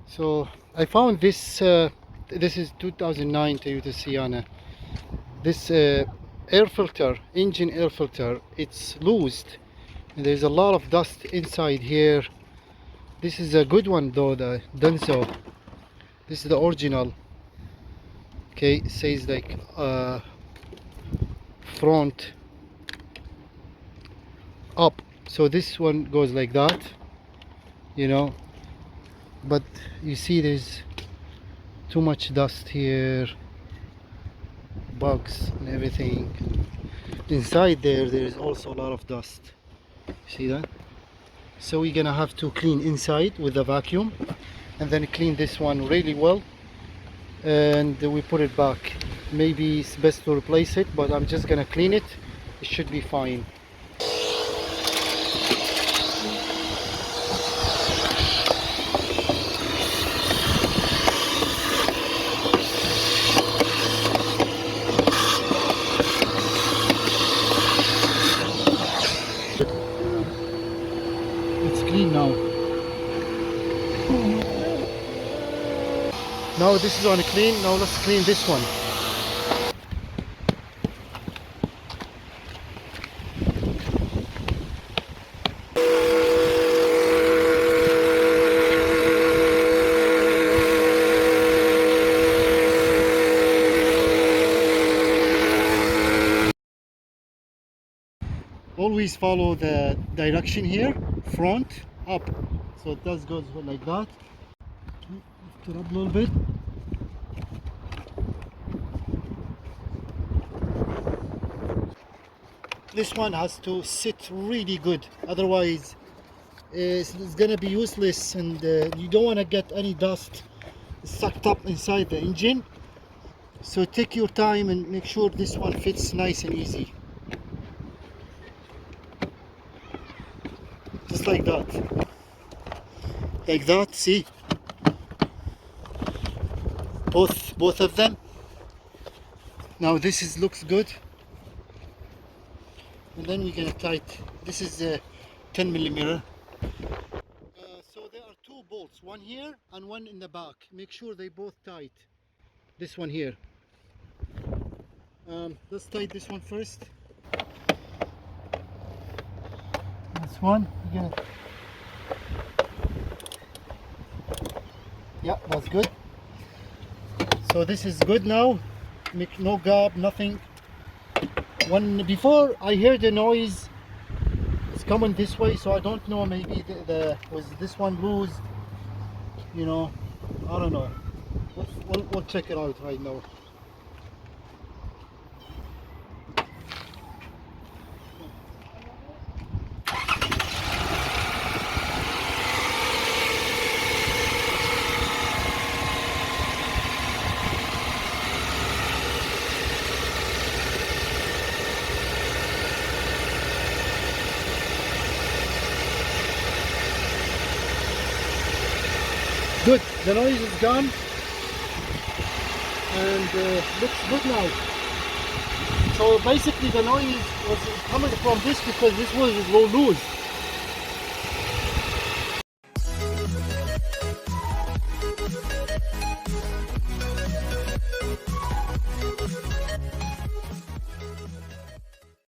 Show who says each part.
Speaker 1: So I found this. This is 2009 Toyota Sienna. This air filter, engine air filter, it's loosed. And there's a lot of dust inside here. This is a good one though, the Denso. This is the original. Okay, it says like front up. So this one goes like that, you know. But you see there's too much dust here, bugs and everything. Inside there is also a lot of dust. See that? So we're gonna have to clean inside with the vacuum and then clean this one really well, and we put it back. Maybe it's best to replace it, but I'm just gonna clean it. It should be fine. It's clean now. Now this is on clean. Now let's clean this one. Always follow the direction here, front up. So it does goes like that. Lift it up a little bit. This one has to sit really good, otherwise it's gonna be useless, and you don't want to get any dust sucked up inside the engine. So take your time and make sure this one fits nice and easy. Just like that. Like that, see? Both of them. Now this is looks good. And then we're gonna tight. This is 10 millimeter. So there are two bolts, one here and one in the back. Make sure they both tight. This one here. Let's tight this one first. This one again. Yeah, that's good. So this is good now. Make no gap, nothing. When before I heard the noise, it's coming this way, so I don't know. Maybe was this one loose. You know, I don't know. We'll check it out right now. Good, the noise is gone and looks good now. So basically the noise was coming from this because this was low loose.